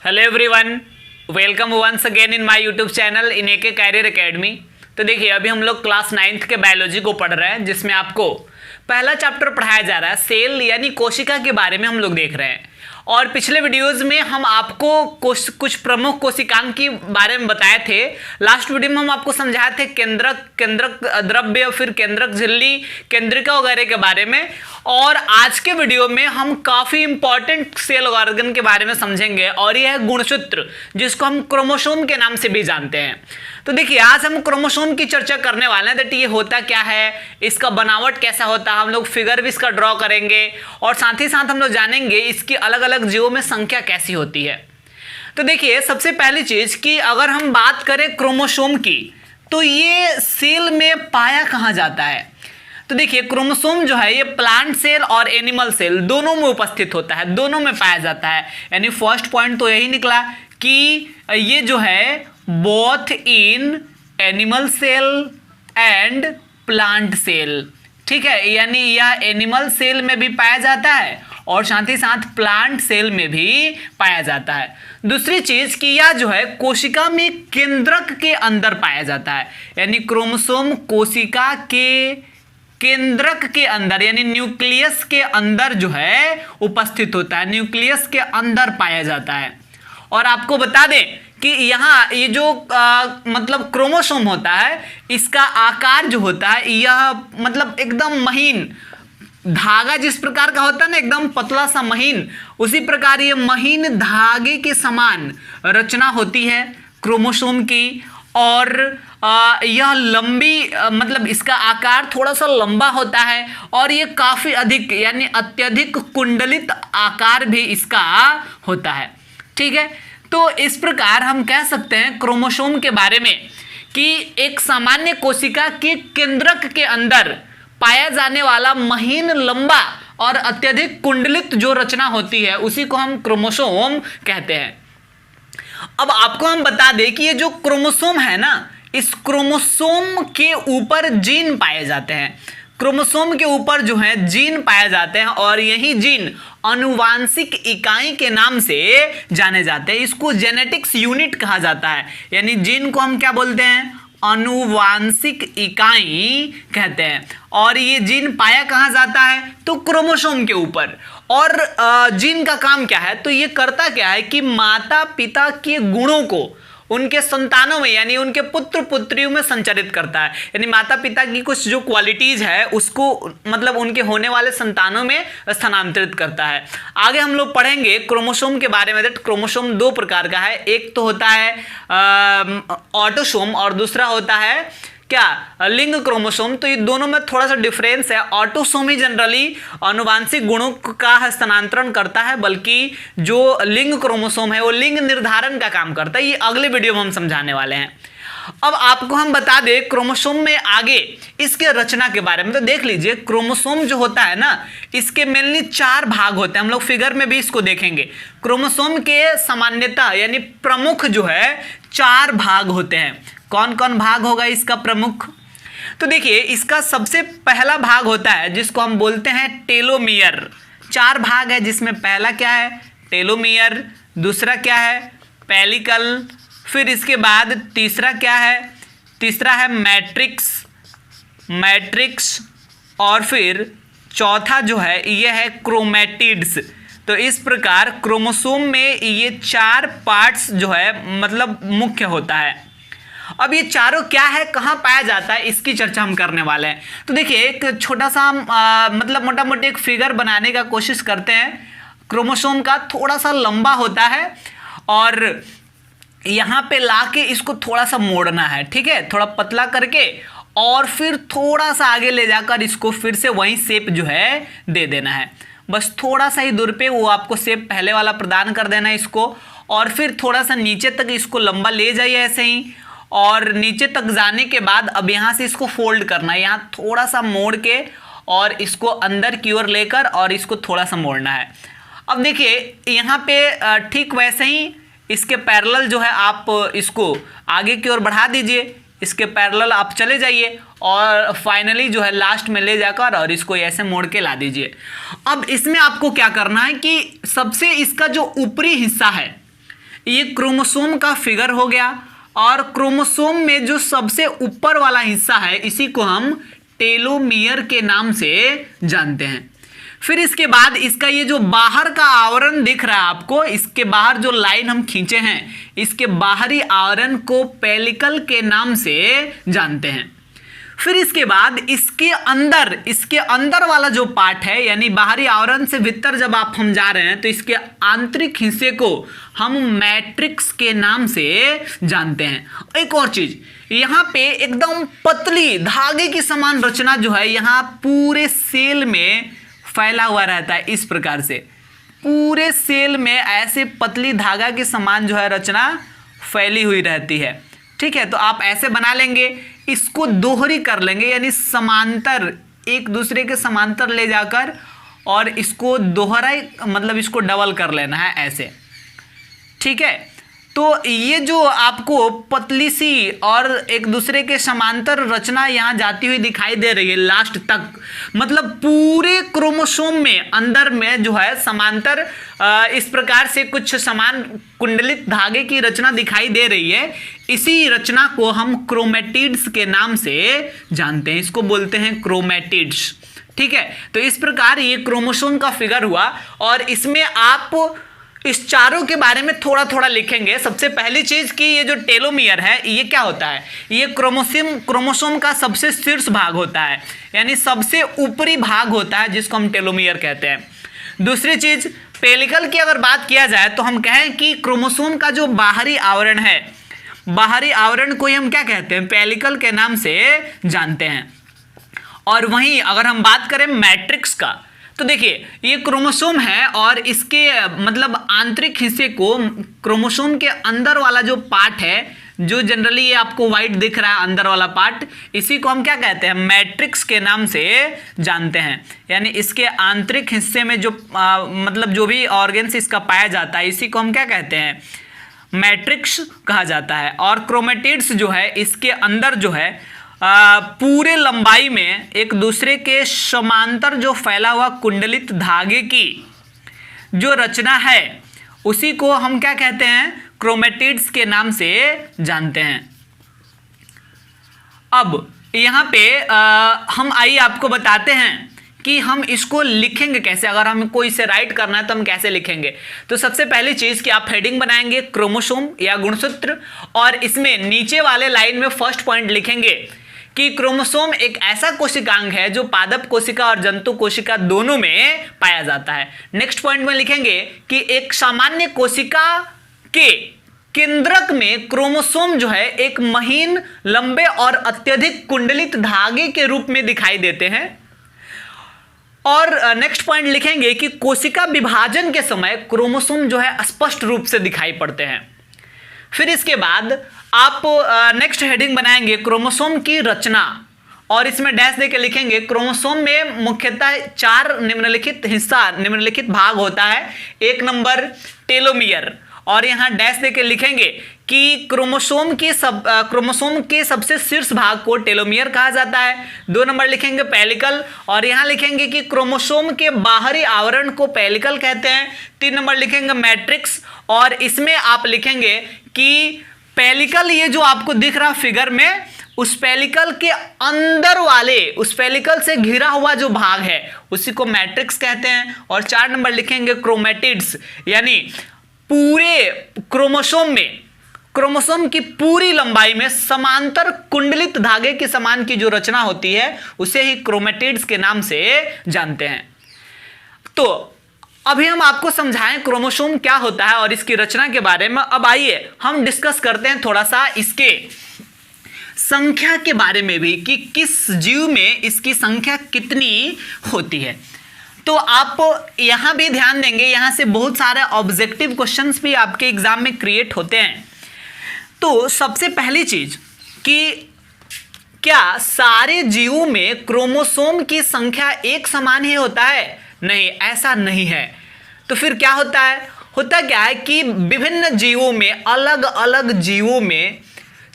Hello everyone, welcome once again in my YouTube channel in AK career academy. तो देखिए, अभी हम लोग क्लास 9th के बायोलॉजी को पढ़ रहे हैं, जिसमें आपको पहला चैप्टर पढ़ाया जा रहा है सेल यानी कोशिका के बारे में हम लोग देख रहे हैं। और पिछले वीडियोस में हम आपको कुछ प्रमुख कोशिकांग के बारे में बताए थे। लास्ट वीडियो में हम आपको समझाए थे केंद्रक द्रव्य, फिर केंद्रक झिल्ली, केंद्रिका वगैरह के बारे में। और आज के वीडियो में हम काफी इंपॉर्टेंट सेल ऑर्गन के बारे में समझेंगे, और यह है गुणसूत्र, जिसको हम क्रोमोसोम के नाम से भी जानते हैं। तो देखिए, आज हम क्रोमोसोम की चर्चा करने वाले हैं। ये होता क्या है, इसका बनावट कैसा होता है, हम लोग फिगर भी इसका ड्रॉ करेंगे, और साथ ही साथ हम लोग जानेंगे इसकी अलग अलग जीवों में संख्या कैसी होती है। तो देखिए, सबसे पहली चीज कि अगर हम बात करें क्रोमोसोम की, तो ये सेल में पाया कहाँ जाता है। तो देखिए, क्रोमोसोम जो है ये प्लांट सेल और एनिमल सेल दोनों में उपस्थित होता है, दोनों में पाया जाता है। यानी फर्स्ट पॉइंट तो यही निकला कि ये जो है both in animal cell and plant cell, ठीक है। यानी यह एनिमल सेल में भी पाया जाता है और साथ ही साथ प्लांट सेल में भी पाया जाता है। दूसरी चीज कि यह जो है कोशिका में केंद्रक के अंदर पाया जाता है। यानी क्रोमोसोम कोशिका के केंद्रक के अंदर यानी न्यूक्लियस के अंदर जो है उपस्थित होता है, न्यूक्लियस के अंदर पाया जाता है। और आपको बता दें कि यहाँ ये जो मतलब क्रोमोसोम होता है, इसका आकार जो होता है यह मतलब एकदम महीन धागा जिस प्रकार का होता है ना, एकदम पतला सा महीन, उसी प्रकार ये महीन धागे के समान रचना होती है क्रोमोसोम की। और यह लंबी मतलब इसका आकार थोड़ा सा लंबा होता है, और ये काफी अधिक यानी अत्यधिक कुंडलित आकार भी इसका होता है, ठीक है। तो इस प्रकार हम कह सकते हैं क्रोमोसोम के बारे में कि एक सामान्य कोशिका के केंद्रक के अंदर पाया जाने वाला महीन, लंबा और अत्यधिक कुंडलित जो रचना होती है, उसी को हम क्रोमोसोम कहते हैं। अब आपको हम बता दें कि ये जो क्रोमोसोम है ना, इस क्रोमोसोम के ऊपर जीन पाए जाते हैं। क्रोमोसोम के ऊपर जो है जीन पाए जाते हैं, और यही जीन आनुवांशिक इकाई के नाम से जाने जाते हैं। इसको जेनेटिक्स यूनिट कहा जाता है। यानी जीन को हम क्या बोलते हैं, आनुवांशिक इकाई कहते हैं। और ये जीन पाया कहाँ जाता है, तो क्रोमोसोम के ऊपर। और जीन का काम क्या है, तो ये करता क्या है कि माता पिता के गुणों को उनके संतानों में यानी उनके पुत्र पुत्रियों में संचारित करता है। यानी माता पिता की कुछ जो क्वालिटीज है उसको मतलब उनके होने वाले संतानों में स्थानांतरित करता है। आगे हम लोग पढ़ेंगे क्रोमोसोम के बारे में। क्रोमोसोम दो प्रकार का है, एक तो होता है ऑटोसोम और दूसरा होता है क्या, लिंग क्रोमोसोम। तो ये दोनों में थोड़ा सा डिफरेंस है। ऑटोसोम ही जनरली आनुवांशिक गुणों का हस्तांतरण करता है, बल्कि जो लिंग क्रोमोसोम है वो लिंग निर्धारण का काम करता है। ये अगले वीडियो में हम समझाने वाले हैं। अब आपको हम बता दें क्रोमोसोम में आगे इसके रचना के बारे में। तो देख लीजिए, क्रोमोसोम जो होता है ना, इसके मेनली 4 भाग होते हैं। हम लोग फिगर में भी इसको देखेंगे। क्रोमोसोम के सामान्यता यानी प्रमुख जो है 4 भाग होते हैं। कौन कौन भाग होगा इसका प्रमुख, तो देखिए, इसका सबसे पहला भाग होता है जिसको हम बोलते हैं टेलोमियर। 4 भाग है, जिसमें पहला क्या है, टेलोमियर। दूसरा क्या है, पेलिकल। फिर इसके बाद तीसरा क्या है, तीसरा है मैट्रिक्स। और फिर चौथा जो है ये है क्रोमैटिड्स। तो इस प्रकार क्रोमोसोम में ये 4 पार्ट्स जो है मतलब मुख्य होता है। अब ये चारों क्या है, कहाँ पाया जाता है, इसकी चर्चा हम करने वाले हैं। तो देखिए, एक छोटा सा मतलब मोटा मोटी एक फिगर बनाने का कोशिश करते हैं। क्रोमोसोम का थोड़ा सा लंबा होता है, और यहाँ पे लाके इसको थोड़ा सा मोड़ना है, ठीक है, थोड़ा पतला करके, और फिर थोड़ा सा आगे ले जाकर इसको फिर से वही शेप जो है दे देना है। बस थोड़ा सा ही दूर पे वो आपको शेप पहले वाला प्रदान कर देना है इसको, और फिर थोड़ा सा नीचे तक इसको लंबा ले जाइए ऐसे ही, और नीचे तक जाने के बाद अब यहाँ से इसको फोल्ड करना है, यहाँ थोड़ा सा मोड़ के, और इसको अंदर की ओर लेकर और इसको थोड़ा सा मोड़ना है। अब देखिए, यहाँ पे ठीक वैसे ही इसके पैरेलल जो है आप इसको आगे की ओर बढ़ा दीजिए, इसके पैरेलल आप चले जाइए, और फाइनली जो है लास्ट में ले जाकर और इसको ऐसे मोड़ के ला दीजिए। अब इसमें आपको क्या करना है कि सबसे इसका जो ऊपरी हिस्सा है, ये क्रोमोसोम का फिगर हो गया, और क्रोमोसोम में जो सबसे ऊपर वाला हिस्सा है इसी को हम टेलोमियर के नाम से जानते हैं। फिर इसके बाद इसका ये जो बाहर का आवरण दिख रहा है आपको, इसके बाहर जो लाइन हम खींचे हैं, इसके बाहरी आवरण को पेलिकल के नाम से जानते हैं। फिर इसके बाद इसके अंदर वाला जो पार्ट है, यानी बाहरी आवरण से भीतर जब हम जा रहे हैं तो इसके आंतरिक हिस्से को हम मैट्रिक्स के नाम से जानते हैं। एक और चीज, यहाँ पे एकदम पतली धागे की समान रचना जो है यहाँ पूरे सेल में फैला हुआ रहता है। इस प्रकार से पूरे सेल में ऐसे पतली धागा के समान जो है रचना फैली हुई रहती है। ठीक है, तो आप ऐसे बना लेंगे, इसको दोहरी कर लेंगे, यानी समांतर, एक दूसरे के समांतर ले जाकर और इसको दोहरा, मतलब इसको डबल कर लेना है ऐसे। ठीक है, तो ये जो आपको पतली सी और एक दूसरे के समांतर रचना यहाँ जाती हुई दिखाई दे रही है लास्ट तक, मतलब पूरे क्रोमोसोम में अंदर में जो है समांतर इस प्रकार से कुछ समान कुंडलित धागे की रचना दिखाई दे रही है। इसी रचना को हम क्रोमैटिड्स के नाम से जानते हैं, इसको बोलते हैं क्रोमैटिड्स। ठीक है, तो इस प्रकार ये क्रोमोसोम का फिगर हुआ, और इसमें आप इस चारों के बारे में थोड़ा थोड़ा लिखेंगे। सबसे पहली चीज कि ये जो टेलोमियर है ये क्या होता है, ये क्रोमोसोम का सबसे शीर्ष भाग होता है, यानी सबसे ऊपरी भाग होता है, जिसको हम टेलोमियर कहते हैं। दूसरी चीज, पेलिकल की अगर बात किया जाए तो हम कहें कि क्रोमोसोम का जो बाहरी आवरण है, बाहरी आवरण को हम क्या कहते हैं, पेलिकल के नाम से जानते हैं। और वहीं अगर हम बात करें मैट्रिक्स का, तो देखिए ये क्रोमोसोम है और इसके मतलब आंतरिक हिस्से को, क्रोमोसोम के अंदर वाला जो पार्ट है, जो जनरली ये आपको व्हाइट दिख रहा है अंदर वाला पार्ट, इसी को हम क्या कहते हैं, मैट्रिक्स के नाम से जानते हैं। यानी इसके आंतरिक हिस्से में जो मतलब जो भी ऑर्गेन्स इसका पाया जाता है, इसी को हम क्या कहते हैं, मैट्रिक्स कहा जाता है। और क्रोमैटिड्स जो है इसके अंदर जो है पूरे लंबाई में एक दूसरे के समांतर जो फैला हुआ कुंडलित धागे की जो रचना है, उसी को हम क्या कहते हैं, क्रोमैटिड्स के नाम से जानते हैं। अब यहाँ पे हम आइए आपको बताते हैं कि हम इसको लिखेंगे कैसे। अगर हमको इसे राइट करना है तो हम कैसे लिखेंगे। तो सबसे पहली चीज कि आप हेडिंग बनाएंगे क्रोमोसोम या गुणसूत्र, और इसमें नीचे वाले लाइन में फर्स्ट पॉइंट लिखेंगे कि क्रोमोसोम एक ऐसा कोशिकांग है जो पादप कोशिका और जंतु कोशिका दोनों में पाया जाता है। नेक्स्ट पॉइंट में लिखेंगे कि एक सामान्य कोशिका के केंद्रक में क्रोमोसोम जो है एक महीन, लंबे और अत्यधिक कुंडलित धागे के रूप में दिखाई देते हैं। और नेक्स्ट पॉइंट लिखेंगे कि कोशिका विभाजन के समय क्रोमोसोम जो है स्पष्ट रूप से दिखाई पड़ते हैं। फिर इसके बाद आप नेक्स्ट हेडिंग बनाएंगे क्रोमोसोम की रचना, और इसमें डैश देके लिखेंगे क्रोमोसोम में मुख्यतः 4 निम्नलिखित भाग होता है। 1 नंबर टेलोमियर, और यहाँ डैश देके लिखेंगे कि क्रोमोसोम के सबसे शीर्ष भाग को टेलोमियर कहा जाता है। 2 नंबर लिखेंगे पेलिकल, और यहाँ लिखेंगे कि क्रोमोसोम के बाहरी आवरण को पेलिकल कहते हैं। 3 नंबर लिखेंगे मैट्रिक्स, और इसमें आप लिखेंगे कि पेलिकल, ये जो आपको दिख रहा फिगर में, उस पेलिकल के अंदर वाले, उस पेलिकल से घिरा हुआ जो भाग है उसी को मैट्रिक्स कहते हैं। और 4 नंबर लिखेंगे क्रोमैटिड्स, यानी पूरे क्रोमोसोम की पूरी लंबाई में समांतर कुंडलित धागे के समान की जो रचना होती है उसे ही क्रोमैटिड्स के नाम से जानते हैं। तो अभी हम आपको समझाएं क्रोमोसोम क्या होता है और इसकी रचना के बारे में। अब आइए हम डिस्कस करते हैं थोड़ा सा इसके संख्या के बारे में भी, कि किस जीव में इसकी संख्या कितनी होती है। तो आप यहां भी ध्यान देंगे, यहां से बहुत सारे ऑब्जेक्टिव क्वेश्चंस भी आपके एग्जाम में क्रिएट होते हैं। तो सबसे पहली चीज कि क्या सारे जीवों में क्रोमोसोम की संख्या एक समान ही होता है? नहीं, ऐसा नहीं है। तो फिर क्या होता है? होता क्या है कि विभिन्न जीवों में, अलग अलग जीवों में,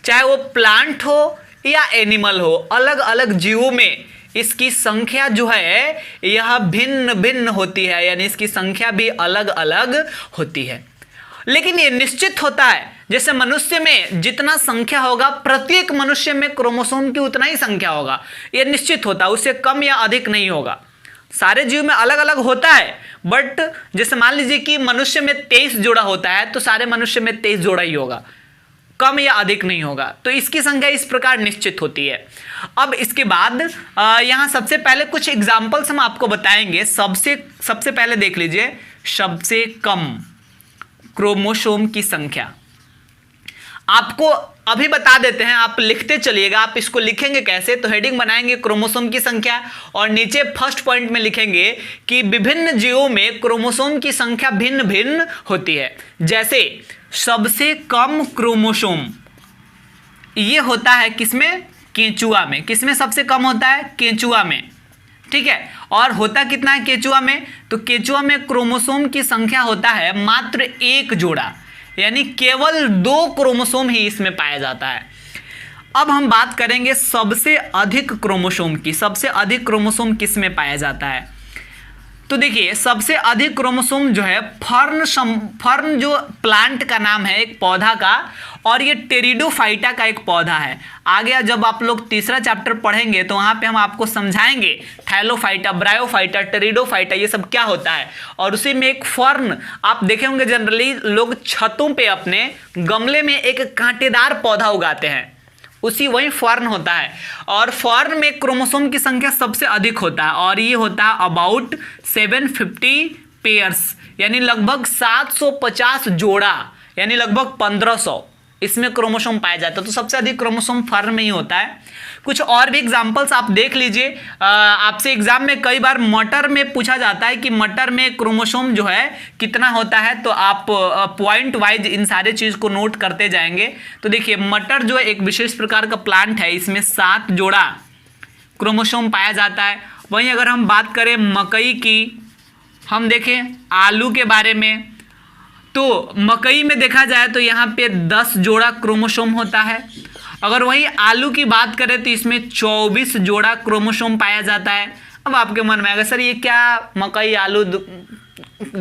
चाहे वो प्लांट हो या एनिमल हो, अलग अलग जीवों में इसकी संख्या जो है यह भिन्न भिन्न होती है, यानी इसकी संख्या भी अलग अलग होती है। लेकिन ये निश्चित होता है, जैसे मनुष्य में जितना संख्या होगा प्रत्येक मनुष्य में क्रोमोसोम की उतना ही संख्या होगा, ये निश्चित होता है, उससे कम या अधिक नहीं होगा। सारे जीव में अलग अलग होता है, बट जैसे मान लीजिए कि मनुष्य में 23 जोड़ा होता है तो सारे मनुष्य में 23 जोड़ा ही होगा, कम या अधिक नहीं होगा। तो इसकी संख्या इस प्रकार निश्चित होती है। अब इसके बाद यहाँ सबसे पहले कुछ एग्जाम्पल्स हम आपको बताएंगे। सबसे पहले देख लीजिए, सबसे कम क्रोमोसोम की संख्या आपको अभी बता देते हैं, आप लिखते चलिएगा। आप इसको लिखेंगे कैसे, तो हेडिंग बनाएंगे क्रोमोसोम की संख्या और नीचे फर्स्ट पॉइंट में लिखेंगे कि विभिन्न जीवों में क्रोमोसोम की संख्या भिन्न भिन्न होती है। जैसे सबसे कम क्रोमोसोम ये होता है किसमें, केंचुआ में। किसमें सबसे कम होता है, केंचुआ में, ठीक है। और होता कितना है केंचुआ में, तो केंचुआ में क्रोमोसोम की संख्या होता है मात्र 1 जोड़ा, यानी केवल 2 क्रोमोसोम ही इसमें पाया जाता है। अब हम बात करेंगे सबसे अधिक क्रोमोसोम की। सबसे अधिक क्रोमोसोम किस में पाया जाता है, तो देखिए सबसे अधिक क्रोमोसोम जो है फर्न जो प्लांट का नाम है, एक पौधा का, और ये टेरिडोफाइटा का एक पौधा है। आगे जब आप लोग तीसरा चैप्टर पढ़ेंगे तो वहाँ पे हम आपको समझाएंगे थैलोफाइटा, ब्रायोफाइटा, टेरिडोफाइटा ये सब क्या होता है। और उसी में एक फर्न आप देखे होंगे, जनरली लोग छतों पे अपने गमले में एक कांटेदार पौधा उगाते हैं, उसी वही फर्न होता है। और फर्न में क्रोमोसोम की संख्या सबसे अधिक होता है, और ये होता है अबाउट 750 पेयर्स, यानी लगभग 750 जोड़ा, यानी लगभग 1500 इसमें क्रोमोसोम पाया जाता है। तो सबसे अधिक क्रोमोसोम फर्न में ही होता है। कुछ और भी एग्जाम्पल्स आप देख लीजिए। आपसे एग्जाम में कई बार मटर में पूछा जाता है कि मटर में क्रोमोसोम जो है कितना होता है, तो आप पॉइंट वाइज इन सारे चीज़ को नोट करते जाएंगे। तो देखिए मटर जो है एक विशेष प्रकार का प्लांट है, इसमें 7 जोड़ा क्रोमोसोम पाया जाता है। वहीं अगर हम बात करें मकई की, हम देखें आलू के बारे में, तो मकई में देखा जाए तो यहाँ पे 10 जोड़ा क्रोमोसोम होता है। अगर वहीं आलू की बात करें तो इसमें 24 जोड़ा क्रोमोसोम पाया जाता है। अब आपके मन में आएगा सर ये क्या मकई आलू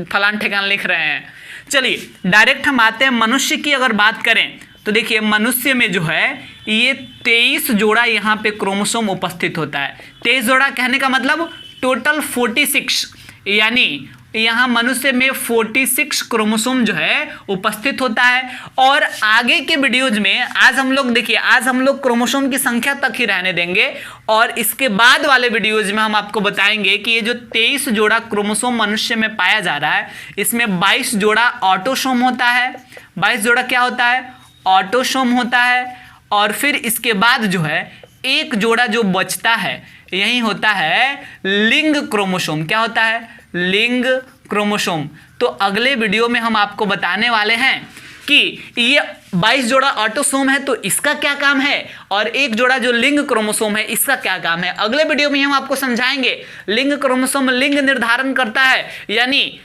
फलान ठिकान लिख रहे हैं। चलिए डायरेक्ट हम आते हैं मनुष्य की अगर बात करें तो देखिए मनुष्य में जो है ये 23 जोड़ा यहाँ पे क्रोमोसोम उपस्थित होता है। 23 जोड़ा कहने का मतलब टोटल 46, यानी यहाँ मनुष्य में 46 क्रोमोसोम जो है उपस्थित होता है। और आगे के वीडियोज में आज हम लोग देखिए, आज हम लोग क्रोमोसोम की संख्या तक ही रहने देंगे, और इसके बाद वाले वीडियोज में हम आपको बताएंगे कि ये जो 23 जोड़ा क्रोमोसोम मनुष्य में पाया जा रहा है, इसमें 22 जोड़ा ऑटोसोम होता है। 22 जोड़ा क्या होता है, ऑटोसोम होता है। और फिर इसके बाद जो है एक जोड़ा जो बचता है यही होता है लिंग क्रोमोसोम। क्या होता है, लिंग क्रोमोसोम। तो अगले वीडियो में हम आपको बताने वाले हैं कि ये 22 जोड़ा ऑटोसोम है तो इसका क्या काम है, और एक जोड़ा जो लिंग क्रोमोसोम है इसका क्या काम है। अगले वीडियो में हम आपको समझाएंगे लिंग क्रोमोसोम लिंग निर्धारण करता है, यानी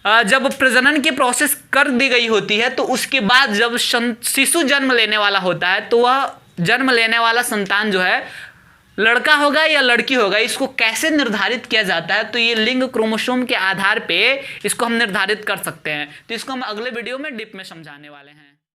जब प्रजनन की प्रोसेस कर दी गई होती है तो उसके बाद जब शिशु जन्म लेने वाला होता है तो वह जन्म लेने वाला संतान जो है लड़का होगा या लड़की होगा, इसको कैसे निर्धारित किया जाता है, तो ये लिंग क्रोमोसोम के आधार पे इसको हम निर्धारित कर सकते हैं। तो इसको हम अगले वीडियो में डीप में समझाने वाले हैं।